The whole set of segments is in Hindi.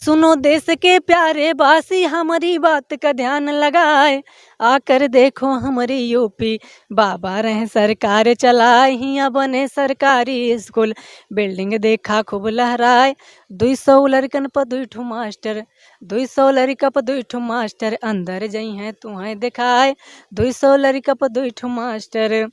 सुनो देश के प्यारे बासी हमारी बात का ध्यान लगाए, आकर देखो हमारी यूपी बाबा रहे सरकार चलाए, हिया बने सरकारी स्कूल बिल्डिंग देखा खूब लहराए। 200 लड़कन पर 2 मास्टर, 200 लड़का पर 2 मास्टर, अंदर जई हैं तुम्हें दिखाए। 200 लड़का पर 2 मास्टर।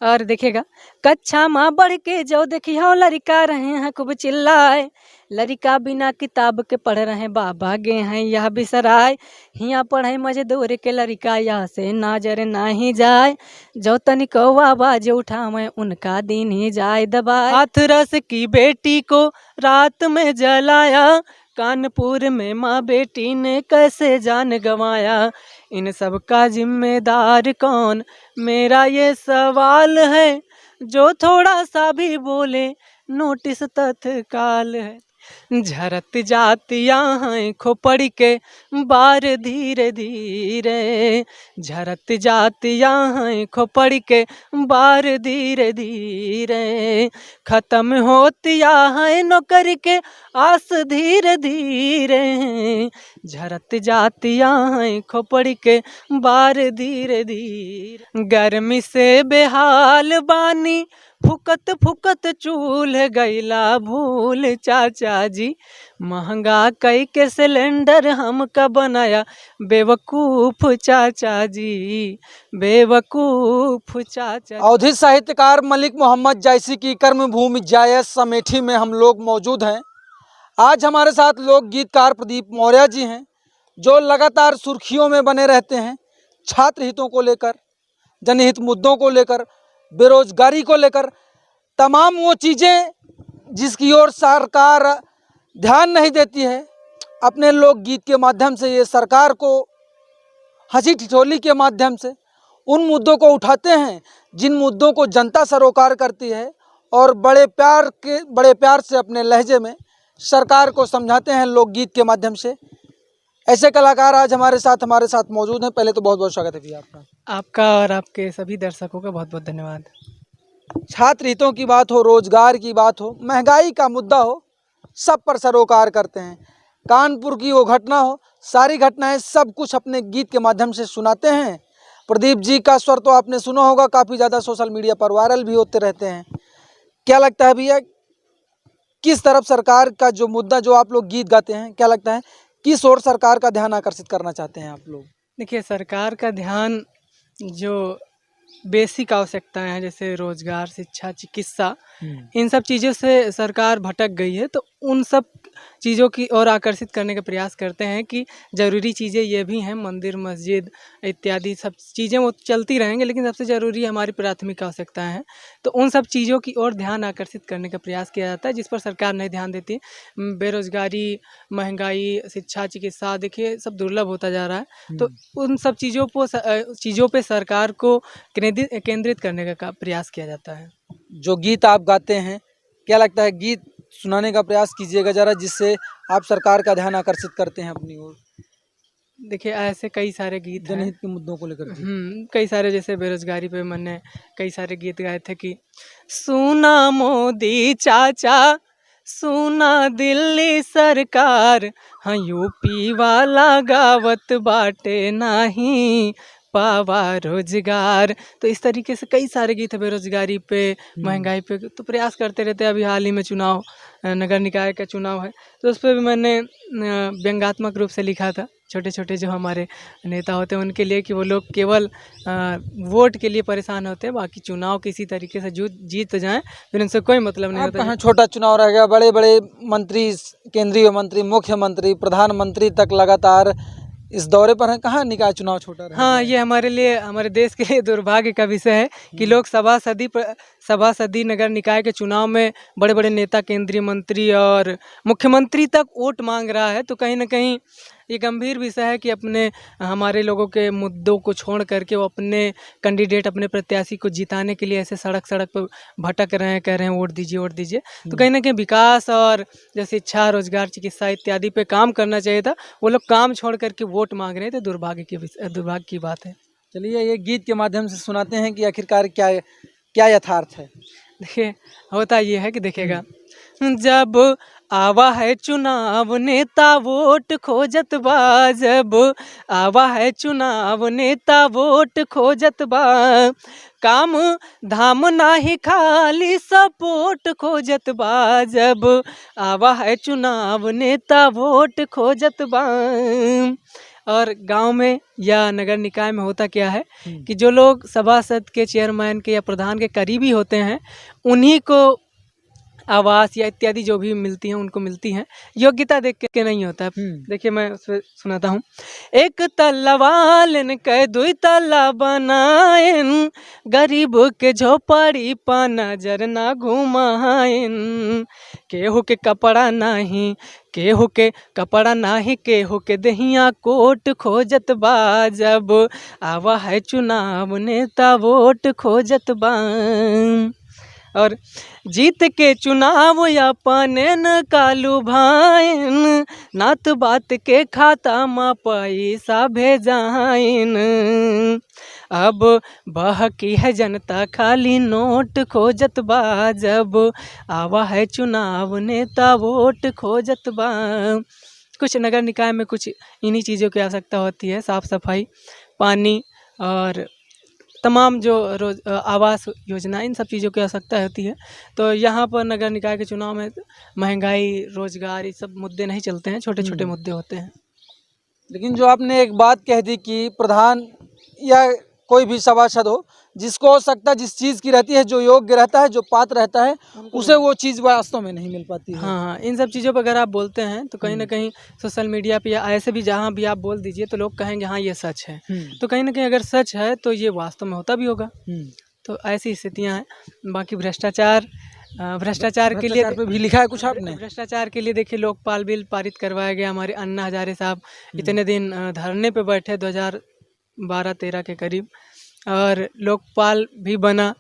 और देखिएगा, कक्षा माँ बढ़ के जो देखियो लड़का रहे हैं खूब चिल्लाए, लड़का बिना किताब के पढ़ रहे हैं बाबा गे हैं यह बिसराय। हिया पढ़े मजदूर के लड़का यहाँ से नाजर नहीं जाए, जो तनिको आवाज उठावे उनका दिन ही जाए दबाए। हाथरस की बेटी को रात में जलाया, कानपुर में माँ बेटी ने कैसे जान गंवाया। इन सब का जिम्मेदार कौन, मेरा ये सवाल है, जो थोड़ा सा भी बोले नोटिस तत्काल है। झरत जातियाँ हैं खोपड़ के बार धीरे धीरे, झरत जातियाँ हैं खोपड़ के बार धीरे धीरे, खत्म होतिया है नौकर के आस धीरे धीरे। झरत जातियाँ हैं खोपड़ के बार धीरे धीरे, गर्मी से बेहाल बानी फुकत फुकत चूल्ह गैला भूल चाचा जी, महंगा कई के सिलेंडर हमका बनाया बेवकूफ चाचा जी, बेवकूफ चाचा। अवधी साहित्यकार मलिक मोहम्मद जायसी की कर्मभूमि जायस अमेठी में हम लोग मौजूद हैं। आज हमारे साथ लोक गीतकार प्रदीप मौर्य जी हैं, जो लगातार सुर्खियों में बने रहते हैं छात्र हितों को लेकर, जनहित मुद्दों को लेकर, बेरोजगारी को लेकर, तमाम वो चीज़ें जिसकी ओर सरकार ध्यान नहीं देती है। अपने लोकगीत के माध्यम से ये सरकार को हंसी ठिठोली के माध्यम से उन मुद्दों को उठाते हैं जिन मुद्दों को जनता सरोकार करती है, और बड़े प्यार से अपने लहजे में सरकार को समझाते हैं लोकगीत के माध्यम से। ऐसे कलाकार आज हमारे साथ मौजूद हैं। पहले तो बहुत बहुत स्वागत है भैया आपका और आपके सभी दर्शकों का बहुत बहुत धन्यवाद। छात्र हितों की बात हो, रोजगार की बात हो, महंगाई का मुद्दा हो, सब पर सरोकार करते हैं। कानपुर की वो घटना हो, सारी घटनाएं सब कुछ अपने गीत के माध्यम से सुनाते हैं। प्रदीप जी का स्वर तो आपने सुना होगा, काफ़ी ज़्यादा सोशल मीडिया पर वायरल भी होते रहते हैं। क्या लगता है भैया, किस तरफ सरकार का जो मुद्दा जो आप लोग गीत गाते हैं, क्या लगता है किस ओर सरकार का ध्यान आकर्षित करना चाहते हैं आप लोग? देखिए, सरकार का ध्यान जो बेसिक आवश्यकताएं हैं जैसे रोजगार, शिक्षा, चिकित्सा, इन सब चीज़ों से सरकार भटक गई है, तो उन सब चीज़ों की ओर आकर्षित करने का प्रयास करते हैं कि ज़रूरी चीज़ें ये भी हैं, मंदिर मस्जिद इत्यादि सब चीज़ें वो चलती रहेंगे, लेकिन सबसे ज़रूरी हमारी प्राथमिक आवश्यकताएं हैं, तो उन सब चीज़ों की ओर ध्यान आकर्षित करने का प्रयास किया जाता है, जिस पर सरकार नहीं ध्यान देती। बेरोजगारी, महंगाई, शिक्षा, चिकित्सा देखिए सब दुर्लभ होता जा रहा है, तो उन सब चीज़ों पर सरकार को केंद्रित करने का प्रयास किया जाता है। जो गीत आप गाते हैं, क्या लगता है गीत सुनाने का प्रयास कीजिएगा ज़रा, जिससे आप सरकार का ध्यान आकर्षित करते हैं अपनी ओर। देखिए, ऐसे कई सारे गीत हैं जनहित के मुद्दों को लेकर। कई सारे, जैसे बेरोजगारी पे मैंने कई सारे गीत गाए थे कि सुना मोदी चाचा, सुना दिल्ली सरकार, हाँ यूपी वाला गावत बाटे नहीं पावा रोजगार। तो इस तरीके से कई सारे गीत है बेरोजगारी पे, महंगाई पे, तो प्रयास करते रहते हैं। अभी हाल ही में चुनाव, नगर निकाय का चुनाव है, तो उस पर भी मैंने व्यंग्यात्मक रूप से लिखा था, छोटे छोटे जो हमारे नेता होते हैं उनके लिए, कि वो लोग केवल वोट के लिए परेशान होते हैं, बाकी चुनाव किसी तरीके से जीत जाएं फिर उनसे कोई मतलब नहीं होता। कहाँ छोटा चुनाव रह गया, बड़े बड़े मंत्री, केंद्रीय मंत्री, मुख्यमंत्री, प्रधानमंत्री तक लगातार इस दौरे पर हैं, कहाँ निकाय चुनाव छोटा रह हाँ, ये हमारे लिए, हमारे देश के लिए दुर्भाग्य का विषय है कि लोग सभासदी नगर निकाय के चुनाव में बड़े बड़े नेता, केंद्रीय मंत्री और मुख्यमंत्री तक वोट मांग रहा है, तो कहीं ना कहीं ये गंभीर विषय है कि हमारे लोगों के मुद्दों को छोड़ करके वो अपने कैंडिडेट, अपने प्रत्याशी को जिताने के लिए ऐसे सड़क पर भटक रहे हैं, कह रहे हैं वोट दीजिए वोट दीजिए। तो कहीं ना कहीं विकास और जैसे शिक्षा, रोजगार, चिकित्सा इत्यादि पे काम करना चाहिए था, वो लोग काम छोड़ करके वोट मांग रहे थे। दुर्भाग्य की बात है। चलिए, ये गीत के माध्यम से सुनाते हैं कि आखिरकार क्या यथार्थ है। देखिए, होता ये है कि देखिएगा, जब आवा है चुनाव नेता वोट खोजत बा जब, आवा है चुनाव नेता वोट खोजत बा, काम धाम नाही खाली सपोर्ट खोजत बा जब, आवा है चुनाव नेता वोट खोजत बा। और गांव में या नगर निकाय में होता क्या है कि जो लोग सभासद के, चेयरमैन के या प्रधान के करीबी होते हैं, उन्हीं को आवास या इत्यादि जो भी मिलती हैं उनको मिलती हैं, योग्यता देख के नहीं होता है। देखिए मैं उस पर सुनाता हूँ। एक तल्ला वालन के दुई तल्ला बनाएन, गरीब के झोपड़ी पा नजर ना घुमाएन, केहू के कपड़ा नहीं, केहू के कपड़ा नाही, केहू के दहिया कोट खोजत बा जब, आवा है चुनाव नेता वोट खोजत बा। और जीत के चुनाव अपने न कालू भाइन, नात बात के खाता में पैसा भेजाइन, अब बहकी है जनता खाली नोट खोजत बा जब, आवा है चुनाव नेता वोट खोजत बा। कुछ नगर निकाय में कुछ इन्हीं चीज़ों की आवश्यकता होती है, साफ़ सफाई, पानी और तमाम जो आवास योजना, इन सब चीज़ों की आवश्यकता होती है। तो यहाँ पर नगर निकाय के चुनाव में महंगाई, रोजगार, ये सब मुद्दे नहीं चलते हैं, छोटे छोटे मुद्दे होते हैं। लेकिन जो आपने एक बात कह दी कि प्रधान या कोई भी सभासद हो, जिसको आवश्यकता जिस चीज़ की रहती है, जो योग्य रहता है, जो पात्र रहता है, उसे वो चीज़ वास्तव में नहीं मिल पाती है। हाँ, इन सब चीज़ों पर अगर आप बोलते हैं तो कहीं ना कहीं सोशल मीडिया पे या ऐसे भी जहाँ भी आप बोल दीजिए तो लोग कहेंगे हाँ ये सच है। तो कहीं ना कहीं अगर सच है तो ये वास्तव में होता भी होगा। तो ऐसी स्थितियाँ हैं। बाकी भ्रष्टाचार के लिए भी लिखा है कुछ आपने? भ्रष्टाचार के लिए देखिए लोकपाल बिल पारित करवाया गया। हमारे अन्ना हजारे साहब इतने दिन धरने पे बैठे 2012-13 के करीब, और लोकपाल भी बना,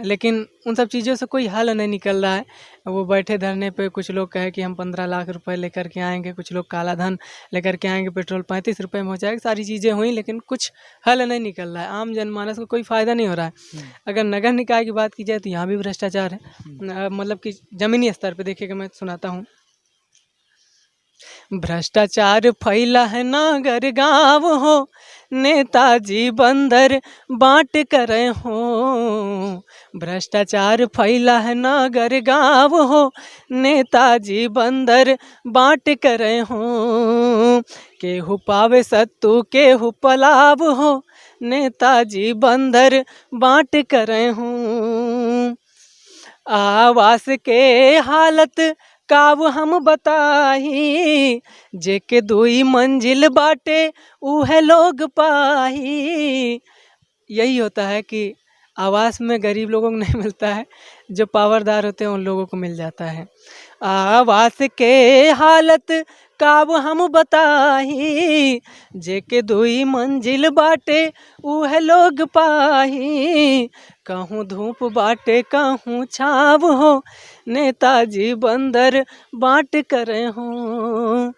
लेकिन उन सब चीज़ों से कोई हल नहीं निकल रहा है। वो बैठे धरने पे, कुछ लोग कहे कि हम 15 लाख रुपए लेकर के आएंगे, कुछ लोग काला धन लेकर के आएंगे, पेट्रोल 35 रुपए में हो जाएगा, सारी चीज़ें हुई लेकिन कुछ हल नहीं निकल रहा है, आम जनमानस को कोई फ़ायदा नहीं हो रहा है। अगर नगर निकाय की बात की जाए तो यहाँ भी भ्रष्टाचार है, मतलब कि ज़मीनी स्तर पर देखिएगा, मैं सुनाता हूँ। भ्रष्टाचार फैला है नगर गाँव हो, नेताजी बंदर बांट करे हो, भ्रष्टाचार फैला है नगर गाँव हो, नेताजी बंदर बांट करे हो, केहू पावे सत्तू केहू पलाव हो, नेताजी बंदर बांट करे हो, आवास के हालत काव हम बताही, जेके दुई मंजिल बाटे उहे लोग पाही। यही होता है कि आवास में गरीब लोगों को नहीं मिलता है, जो पावरदार होते हैं उन लोगों को मिल जाता है। आवास के हालत काव हम बताही, जेके दुई मंजिल बाटे उहे लोग पाही, कहूँ धूप बाटे कहूँ छाव हो, नेताजी बंदर बांट करे हो।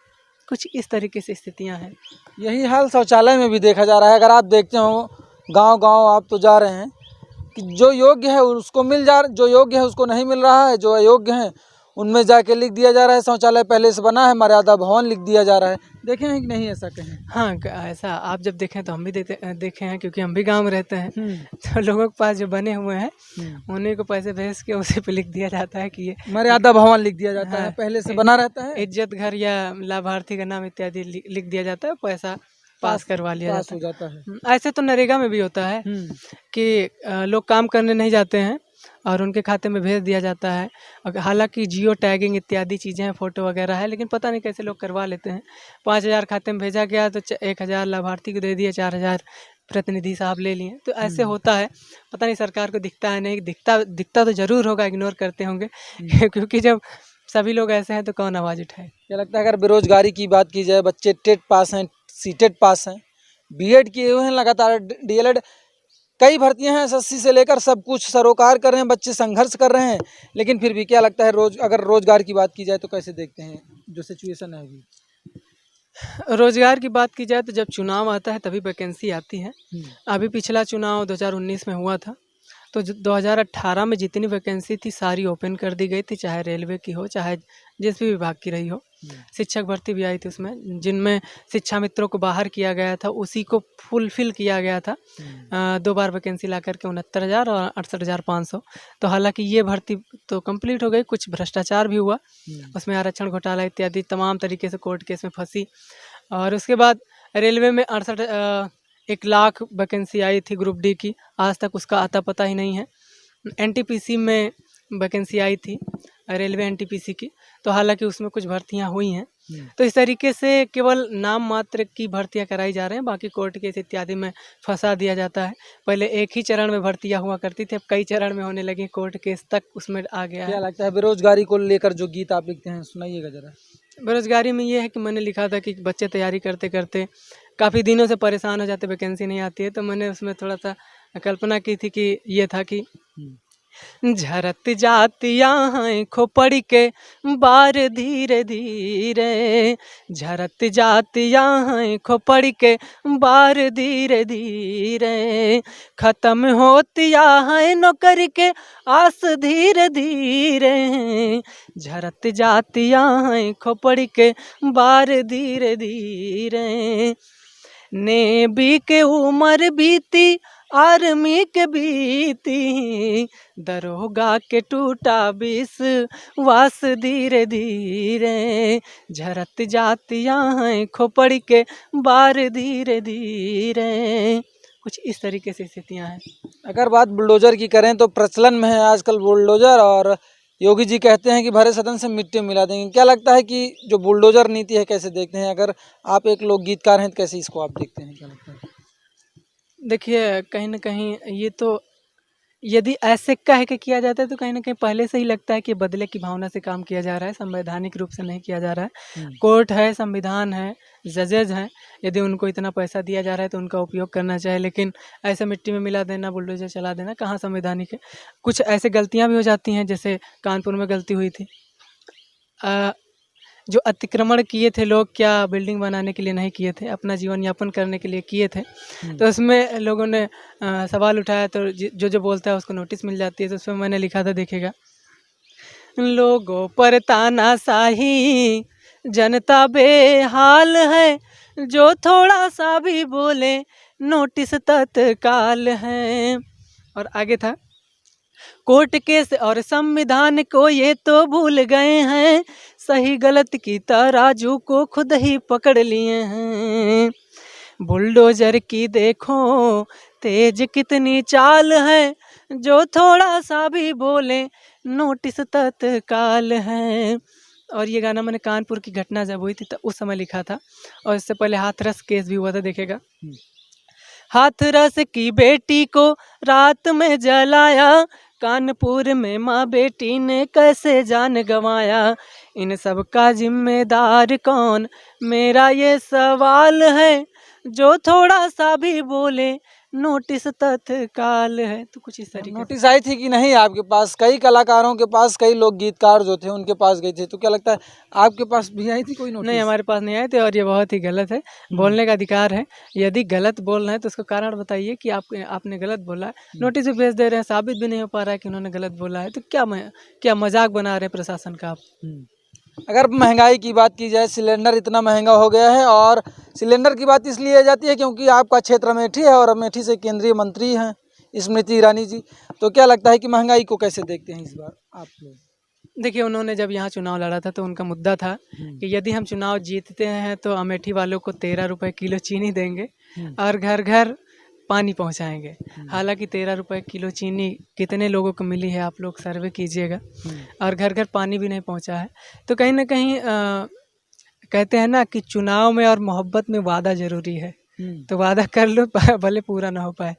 कुछ इस तरीके से स्थितियां हैं। यही हाल शौचालय में भी देखा जा रहा है। अगर आप देखते हो गांव-गांव आप तो जा रहे हैं कि जो योग्य है उसको जो योग्य है उसको नहीं मिल रहा है, जो अयोग्य हैं उनमें जाके लिख दिया जा रहा है शौचालय पहले से बना है, मर्यादा भवन लिख दिया जा रहा है। देखे हैं कि नहीं ऐसा कहीं? हाँ, ऐसा आप जब देखें तो हम भी देखे हैं, क्योंकि हम भी गांव में रहते हैं। तो लोगों के पास जो बने हुए हैं उन्हीं को पैसे भेज के उसी पे लिख दिया जाता है कि ये मर्यादा भवन लिख दिया जाता है, पहले से बना रहता है। इज्जत घर या लाभार्थी का नाम इत्यादि लिख दिया जाता है, पैसा पास करवा लिया जाता है। ऐसे तो नरेगा में भी होता है कि लोग काम करने नहीं जाते हैं और उनके खाते में भेज दिया जाता है। हालांकि जियो टैगिंग इत्यादि चीज़ें हैं, फ़ोटो वगैरह है, लेकिन पता नहीं कैसे लोग करवा लेते हैं। 5,000 खाते में भेजा गया तो 1,000 लाभार्थी को दे दिया, 4,000 प्रतिनिधि साहब ले लिए। तो ऐसे होता है, पता नहीं सरकार को दिखता है नहीं, दिखता तो ज़रूर होगा, इग्नोर करते होंगे क्योंकि जब सभी लोग ऐसे हैं तो कौन आवाज़ उठाए। क्या लगता है अगर बेरोजगारी की बात की जाए, बच्चे टेट पास हैं, सीटेट पास हैं, बीएड किए हुए हैं, लगातार डीएलएड, कई भर्तियां हैं, एसएससी से लेकर सब कुछ सरोकार कर रहे हैं, बच्चे संघर्ष कर रहे हैं, लेकिन फिर भी क्या लगता है अगर रोजगार की बात की जाए तो कैसे देखते हैं जो सिचुएशन है अभी? रोजगार की बात की जाए तो जब चुनाव आता है तभी वैकेंसी आती है। अभी पिछला चुनाव 2019 में हुआ था, तो 2018 में जितनी वैकेंसी थी सारी ओपन कर दी गई थी, चाहे रेलवे की हो चाहे जिस भी विभाग की रही हो। शिक्षक भर्ती भी आई थी उसमें, जिनमें शिक्षा मित्रों को बाहर किया गया था, उसी को फुलफिल किया गया था। 2 बार वैकेंसी ला करके 69,000 और 68,500। तो हालांकि ये भर्ती तो कंप्लीट हो गई, कुछ भ्रष्टाचार भी हुआ उसमें, आरक्षण घोटाला इत्यादि तमाम तरीके से कोर्ट केस में फंसी। और उसके बाद रेलवे में 1 लाख वैकेंसी आई थी ग्रुप डी की, आज तक उसका आता पता ही नहीं है। एनटीपीसी में वैकेंसी आई थी, रेलवे एनटीपीसी की, तो हालांकि उसमें कुछ भर्तियां हुई हैं। तो इस तरीके से केवल नाम मात्र की भर्तियां कराई जा रहे हैं, बाकी कोर्ट केस इत्यादि में फंसा दिया जाता है। पहले एक ही चरण में भर्तियां हुआ करती थी, अब कई चरण में होने लगी, कोर्ट केस तक उसमें आ गया क्या है। लगता है बेरोजगारी को लेकर जो गीत आप लिखते हैं, सुनाइएगा जरा। बेरोजगारी में ये है कि मैंने लिखा था कि बच्चे तैयारी करते करते काफ़ी दिनों से परेशान हो जाते, वैकेंसी नहीं आती है, तो मैंने उसमें थोड़ा सा कल्पना की थी कि ये था कि झरत जाती यहाँ खोपड़ी के बार धीरे धीरे, झरत जाती यहाँ खोपड़ी के बार धीरे धीरे, खत्म होती यहाँ नौकरी के आस धीरे धीरे, झरत जाती यहाँ खोपड़ी के बार धीरे धीरे, नेवी के उम्र बीती आर्मी के बीती, दरोगा के टूटा विश्वास धीरे धीरे, झरत जाती यहाँ खोपड़ी के बार धीरे धीरे। कुछ इस तरीके से स्थितियाँ हैं। अगर बात बुलडोजर की करें तो प्रचलन में है आजकल बुलडोजर, और योगी जी कहते हैं कि भरे सदन से मिट्टी मिला देंगे। क्या लगता है कि जो बुलडोजर नीति है कैसे देखते हैं? अगर आप एक लोक गीतकार हैं तो कैसे इसको आप देखते हैं, क्या लगता है? देखिए, कहीं न कहीं ये तो यदि ऐसे कह के किया जाता है तो कहीं न कहीं पहले से ही लगता है कि बदले की भावना से काम किया जा रहा है, संवैधानिक रूप से नहीं किया जा रहा है। कोर्ट है, संविधान है, जजेज हैं, यदि उनको इतना पैसा दिया जा रहा है तो उनका उपयोग करना चाहिए, लेकिन ऐसे मिट्टी में मिला देना, बुलडोजर चला देना कहाँ संवैधानिक है। कुछ ऐसे गलतियाँ भी हो जाती हैं, जैसे कानपुर में गलती हुई थी। जो अतिक्रमण किए थे लोग, क्या बिल्डिंग बनाने के लिए नहीं किए थे, अपना जीवन यापन करने के लिए किए थे। तो उसमें लोगों ने सवाल उठाया, तो जो बोलता है उसको नोटिस मिल जाती है। तो उसमें मैंने लिखा था, देखिएगा, लोगों पर तानाशाही, जनता बेहाल है, जो थोड़ा सा भी बोले नोटिस तत्काल है। और आगे था, कोर्ट केस और संविधान को ये तो भूल गए हैं, सही गलत की तराजू को खुद ही पकड़ लिए हैं। बुलडोजर की देखो तेज कितनी चाल है, जो थोड़ा सा भी बोले नोटिस तत्काल है। और ये गाना मैंने कानपुर की घटना जब हुई थी तो उस समय लिखा था, और इससे पहले हाथरस केस भी हुआ था। देखेगा, हाथरस की बेटी को रात में जलाया, कानपुर में माँ बेटी ने कैसे जान गंवाया, इन सब का जिम्मेदार कौन, मेरा ये सवाल है, जो थोड़ा सा भी बोले नोटिस तत्काल है। तो कुछ इस तरीके नोटिस आई थी कि नहीं आपके पास? कई कलाकारों के पास, कई लोक गीतकार जो थे उनके पास गई थी, तो क्या लगता है आपके पास भी आई थी कोई नोटिस? नहीं, हमारे पास नहीं आए थे, और ये बहुत ही गलत है। बोलने का अधिकार है, यदि गलत बोल रहे हैं तो उसका कारण बताइए कि आपने गलत बोला है। नोटिस भी भेज दे रहे हैं, साबित भी नहीं हो पा रहा है कि उन्होंने गलत बोला है, तो क्या मजाक बना रहे हैं प्रशासन का आप। अगर महंगाई की बात की जाए, सिलेंडर इतना महंगा हो गया है, और सिलेंडर की बात इसलिए आ जाती है क्योंकि आपका क्षेत्र अमेठी है और अमेठी से केंद्रीय मंत्री हैं स्मृति ईरानी जी। तो क्या लगता है कि महंगाई को कैसे देखते हैं इस बार आप लोग? देखिए, उन्होंने जब यहाँ चुनाव लड़ा था तो उनका मुद्दा था कि यदि हम चुनाव जीतते हैं तो अमेठी वालों को 13 रुपये किलो चीनी देंगे और घर घर पानी पहुँचाएंगे। हालांकि 13 रुपये किलो चीनी कितने लोगों को मिली है, आप लोग सर्वे कीजिएगा, और घर घर पानी भी नहीं पहुँचा है। तो कहीं ना कहीं कहते हैं ना कि चुनाव में और मोहब्बत में वादा ज़रूरी है, तो वादा कर लो भले पूरा ना हो पाए।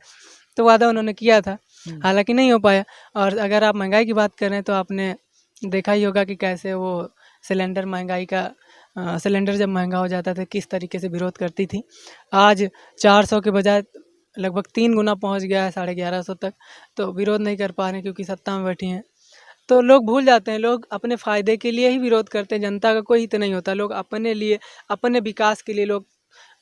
तो वादा उन्होंने किया था, हालांकि नहीं हो पाया। और अगर आप महंगाई की बात करें तो आपने देखा ही होगा कि कैसे वो सिलेंडर महंगाई का सिलेंडर जब महंगा हो जाता था किस तरीके से विरोध करती थी। आज 400 के बजाय लगभग 3 गुना पहुंच गया है, 1150 तक। तो विरोध नहीं कर पा रहे क्योंकि सत्ता में बैठी हैं। तो लोग भूल जाते हैं, लोग अपने फ़ायदे के लिए ही विरोध करते हैं, जनता का कोई हित नहीं होता। लोग अपने लिए, अपने विकास के लिए लोग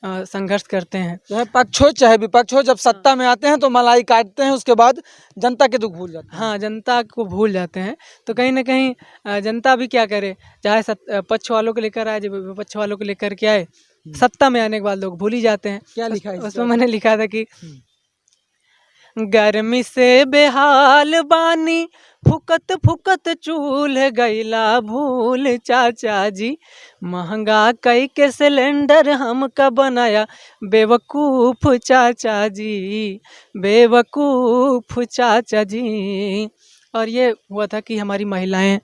संघर्ष करते हैं। चाहे पक्ष हो चाहे विपक्ष हो, जब सत्ता में आते हैं तो मलाई काटते हैं, उसके बाद जनता के दुख भूल जाते हैं। हाँ, जनता को भूल जाते हैं। तो कहीं न कहीं जनता भी क्या करे, चाहे पक्ष वालों को लेकर आए, जब विपक्ष वालों को लेकर के आए, सत्ता में आने के बाद लोग भूल ही जाते हैं। क्या लिखा है इस उसमें पे? मैंने लिखा था कि गर्मी से बेहाल बानी, फुकत फुकत चूल गईला भूल चाचा जी, महंगा कई के सिलेंडर हमका बनाया बेवकूफ़ चाचा जी, बेवकूफ़ चाचा जी। और ये हुआ था कि हमारी महिलाएं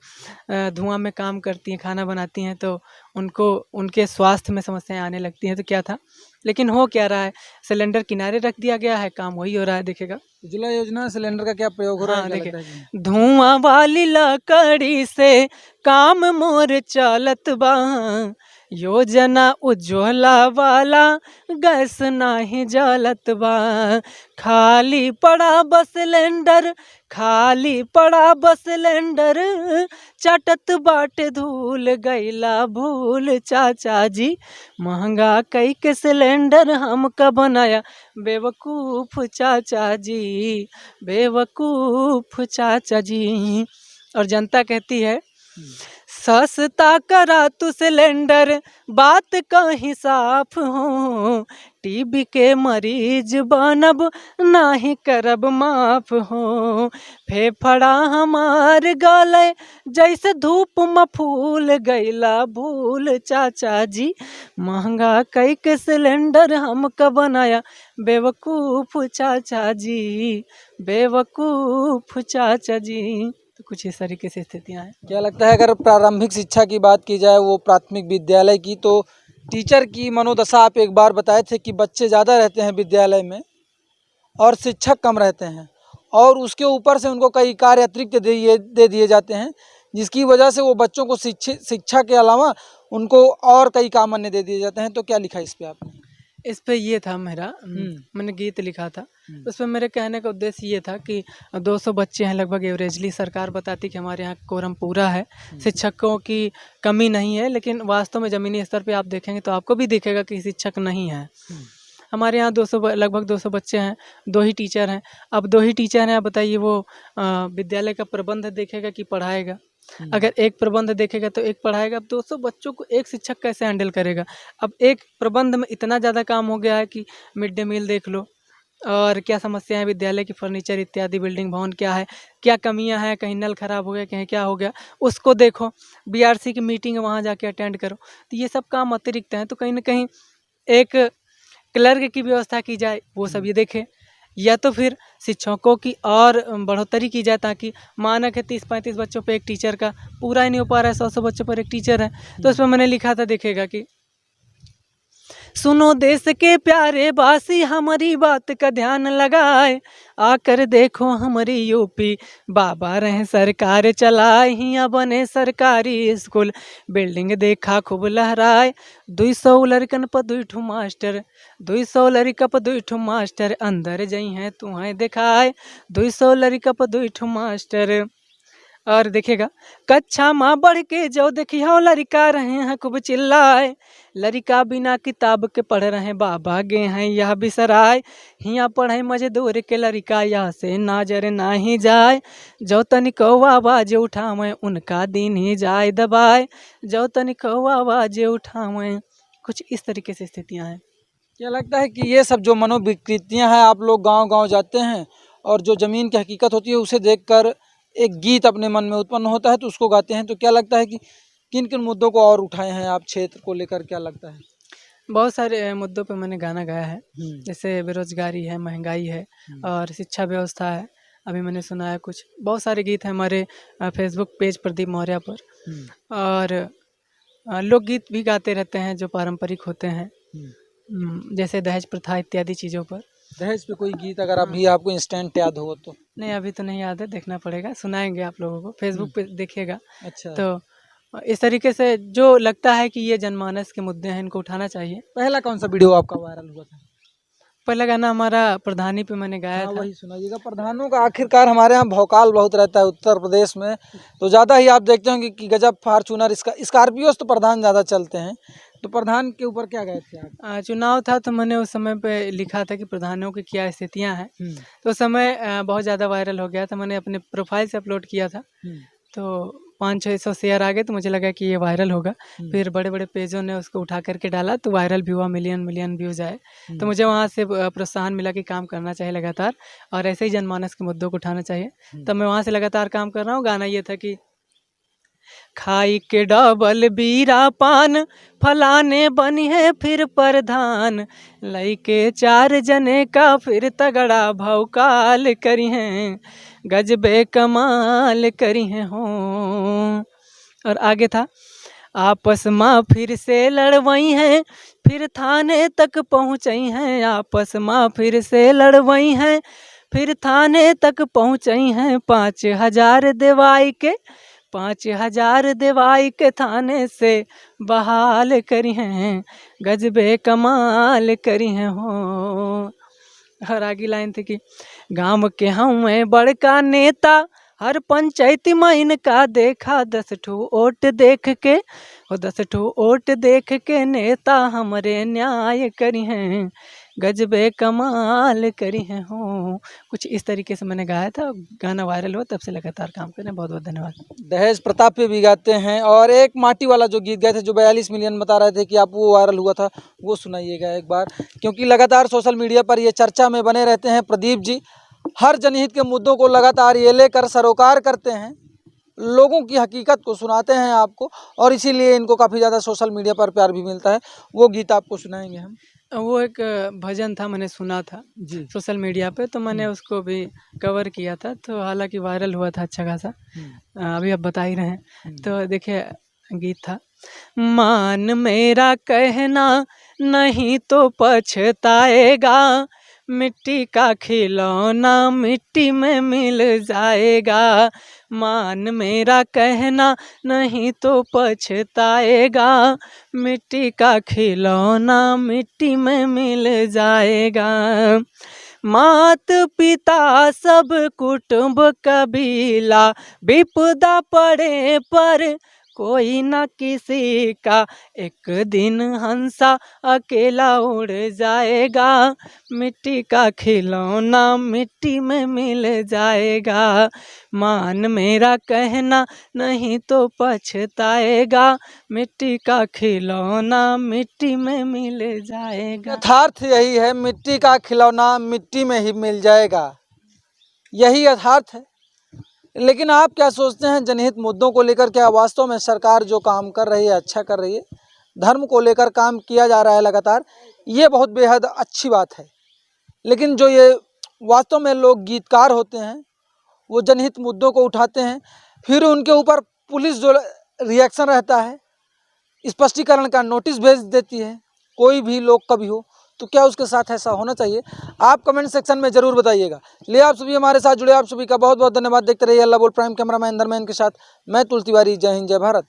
धुआं में काम करती हैं, खाना बनाती हैं, तो उनको उनके स्वास्थ्य में समस्याएं आने लगती हैं। तो क्या था, लेकिन हो क्या रहा है, सिलेंडर किनारे रख दिया गया है, काम वही हो रहा है। देखेगा उज्ज्वला योजना सिलेंडर का क्या प्रयोग हो रहा है, हाँ, क्या देखिए, लगता है कि? धुआं वाली लकड़ी से काम मोर चलत बा, योजना उज्ज्वला वाला गैस नाही जलत बा, खाली पड़ा बस सिलेंडर, खाली पड़ा बस सिलेंडर, चटत बाटे धूल गईला भूल चाचा जी, महंगा कई के सिलेंडर हमका बनाया बेवकूफ़ चाचा जी, बेवकूफ़ चाचा जी। और जनता कहती है सस्ता करा तू सिलेंडर, बात कहीं साफ हो, टीबी के मरीज बनब नाही करब माफ हो, फेफड़ा हमार गले जैसे धूप में फूल गईला भूल चाचा जी, महंगा कई के सिलेंडर हमका बनाया बेवकूफ़ चाचा जी, बेवकूफ़ चाचा जी। तो कुछ इस तरीके से स्थितियाँ हैं। क्या लगता है, अगर प्रारंभिक शिक्षा की बात की जाए, वो प्राथमिक विद्यालय की, तो टीचर की मनोदशा आप एक बार बताए थे कि बच्चे ज़्यादा रहते हैं विद्यालय में और शिक्षक कम रहते हैं, और उसके ऊपर से उनको कई कार्य अतिरिक्त दे दिए जाते हैं, जिसकी वजह से वो बच्चों को शिक्षा के अलावा उनको और कई काम अन्य दे दिए जाते हैं। तो क्या लिखा इस पे आपने? इस पे ये था मेरा, मैंने गीत लिखा था। उसमें मेरे कहने का उद्देश्य ये था कि 200 बच्चे हैं लगभग एवरेजली, सरकार बताती कि हमारे यहाँ कोरम पूरा है, शिक्षकों की कमी नहीं है, लेकिन वास्तव में ज़मीनी स्तर पे आप देखेंगे तो आपको भी दिखेगा कि शिक्षक नहीं है। हमारे यहाँ 200 लगभग 200 बच्चे हैं, 2 ही टीचर हैं। अब 2 ही टीचर हैं, आप बताइए वो विद्यालय का प्रबंध देखेगा कि पढ़ाएगा? अगर एक प्रबंध देखेगा तो एक पढ़ाएगा। अब 200 बच्चों को एक शिक्षक कैसे हैंडल करेगा? अब एक प्रबंध में इतना ज़्यादा काम हो गया है कि मिड डे मील देख लो, और क्या समस्या है विद्यालय की, फर्नीचर इत्यादि, बिल्डिंग भवन क्या है, क्या कमियां हैं, कहीं नल खराब हो गया, कहीं क्या हो गया, उसको देखो। बीआरसी की मीटिंग है, वहाँ जाके अटेंड करो। तो ये सब काम अतिरिक्त हैं। तो कहीं ना कहीं एक क्लर्क की व्यवस्था की जाए, वो सब ये देखे, या तो फिर शिक्षकों की और बढ़ोतरी की जाए, ताकि मानक है 30-35 बच्चों पे एक टीचर का, पूरा ही नहीं हो पा रहा है, 100 बच्चों पर एक टीचर है। तो उसमें मैंने लिखा था, देखेगा कि सुनो देश के प्यारे वासी, हमारी बात का ध्यान लगाए, आकर देखो हमारी यूपी, बाबा रहे सरकार चलाए, हिया बने सरकारी स्कूल, बिल्डिंग देखा खूब लहराए, 200 लड़कन पर 2 ठू मास्टर, 200 लड़का पर 2 ठू मास्टर, अंदर जई हैं तुम्हें दिखाए, 200 लड़का पर 2 ठू मास्टर। और देखेगा कक्षा माँ बढ़ के जो देखियो लड़का रहे हैं खूब चिल्लाए, लड़का बिना किताब के पढ़ रहे हैं, बाबा गे हैं यह बिसराय, हिया पढ़े मजदूर के लड़का, यहाँ से नाजर ना ही जाए, जो तनिक आवाज उठावें उनका दिन ही जाए दबाए, जो तनिक आवाज उठावें। कुछ इस तरीके से स्थितियाँ हैं। क्या लगता है कि ये सब जो मनोविकृतियाँ हैं, आप लोग गांव-गांव जाते हैं और जो ज़मीन की हकीकत होती है उसे देखकर एक गीत अपने मन में उत्पन्न होता है तो उसको गाते हैं, तो क्या लगता है कि किन-किन मुद्दों को और उठाए हैं आप क्षेत्र को लेकर, क्या लगता है? बहुत सारे मुद्दों पे मैंने गाना गाया है, जैसे बेरोजगारी है, महंगाई है, और शिक्षा व्यवस्था है। अभी मैंने सुना है कुछ, बहुत सारे गीत हैं हमारे फेसबुक पेज प्रदीप मौर्य पर, और लोकगीत भी गाते रहते हैं जो पारंपरिक होते हैं, जैसे दहेज प्रथा इत्यादि चीज़ों पर। दहेज पे कोई गीत अगर अभी आपको इंस्टेंट याद हो तो? नहीं, अभी तो नहीं याद है, देखना पड़ेगा, सुनाएंगे आप लोगों को, फेसबुक पे देखिएगा। अच्छा, तो इस तरीके से जो लगता है कि ये जनमानस के मुद्दे हैं, इनको उठाना चाहिए। पहला कौन सा वीडियो आपका वायरल हुआ था? पहला गाना हमारा प्रधानी पे मैंने गाया था। वही सुनाइएगा। प्रधानों का आखिरकार हमारे यहाँ भौकाल बहुत रहता है उत्तर प्रदेश में, तो ज़्यादा ही आप देखते होंगे कि गजब, फार्चूनर, स्कॉर्पियो तो प्रधान ज़्यादा चलते हैं, तो प्रधान के ऊपर क्या गए थे आप? चुनाव था तो मैंने उस समय पे लिखा था कि प्रधानों की क्या स्थितियां हैं। तो उस समय बहुत ज़्यादा वायरल हो गया था, मैंने अपने प्रोफाइल से अपलोड किया था। तो 500-600 शेयर आ गए तो मुझे लगा कि ये वायरल होगा। फिर बड़े बड़े पेजों ने उसको उठा करके डाला तो वायरल भी हुआ, मिलियन मिलियन व्यूज़ आए। तो मुझे वहाँ से प्रोत्साहन मिला कि काम करना चाहिए लगातार और ऐसे ही जनमानस के मुद्दों को उठाना चाहिए। तब मैं वहाँ से लगातार काम कर रहा हूँ। गाना ये था कि खाई के डबल बीरा पान फलाने बनी है फिर प्रधान, लइके 4 जने का फिर तगड़ा भौकाल करी हैं, गजबे कमाल करी हैं हो। और आगे था आपस में फिर से लड़वई हैं फिर थाने तक पहुँचई हैं, आपस में फिर से लड़वई हैं फिर थाने तक पहुँचई हैं, 5000 देवाई के 5000 देवाई के थाने से बहाल करी हैं, गजबे कमाल करी हैं हो। और आगे लाइन थी कि गांव के हमें बड़का नेता हर पंचायती में इनका देखा, 10 ठो वोट देख के 10 ठो वोट देख के नेता हमारे न्याय करी हैं, गजबे कमाल करी हैं हो। कुछ इस तरीके से मैंने गाया था, गाना वायरल हुआ, तब से लगातार काम कर रहे हैं। बहुत बहुत धन्यवाद। दहेज प्रताप पे भी गाते हैं और एक माटी वाला जो गीत गाए थे जो 42 मिलियन बता रहे थे कि आप वो वायरल हुआ था, वो सुनाइएगा एक बार, क्योंकि लगातार सोशल मीडिया पर ये चर्चा में बने रहते हैं। प्रदीप जी हर जनहित के मुद्दों को लगातार ये लेकर सरोकार करते हैं, लोगों की हकीकत को सुनाते हैं आपको, और इसीलिए इनको काफ़ी ज़्यादा सोशल मीडिया पर प्यार भी मिलता है। वो गीत आपको सुनाएंगे हम। वो एक भजन था, मैंने सुना था जी। सोशल मीडिया पे, तो मैंने उसको भी कवर किया था, तो हालांकि वायरल हुआ था अच्छा खासा। अभी आप बता ही रहे हैं। तो देखिए गीत था, मान मेरा कहना नहीं तो पछताएगा, मिट्टी का खिलौना मिट्टी में मिल जाएगा, मान मेरा कहना नहीं तो पछताएगा, मिट्टी का खिलौना मिट्टी में मिल जाएगा, मात पिता सब कुटुंब कबीला विपदा पड़े पर कोई न किसी का, एक दिन हंसा अकेला उड़ जाएगा, मिट्टी का खिलौना मिट्टी में मिल जाएगा, मान मेरा कहना नहीं तो पछताएगा, मिट्टी का खिलौना मिट्टी में मिल जाएगा। यथार्थ यही है, मिट्टी का खिलौना मिट्टी में ही मिल जाएगा, यही यथार्थ है। लेकिन आप क्या सोचते हैं जनहित मुद्दों को लेकर? क्या वास्तव में सरकार जो काम कर रही है अच्छा कर रही है? धर्म को लेकर काम किया जा रहा है लगातार, ये बहुत बेहद अच्छी बात है। लेकिन जो ये वास्तव में लोग गीतकार होते हैं, वो जनहित मुद्दों को उठाते हैं, फिर उनके ऊपर पुलिस जो रिएक्शन रहता है, स्पष्टीकरण का नोटिस भेज देती है, कोई भी लोग कभी हो, तो क्या उसके साथ ऐसा होना चाहिए? आप कमेंट सेक्शन में ज़रूर बताइएगा। लिए आप सभी हमारे साथ जुड़े, आप सभी का बहुत बहुत धन्यवाद। देखते रहिए अल्लाह बोल प्राइम। कैमरामैन धर्मेंद्र के साथ मैं तुल तिवारी। जय हिंद, जय भारत।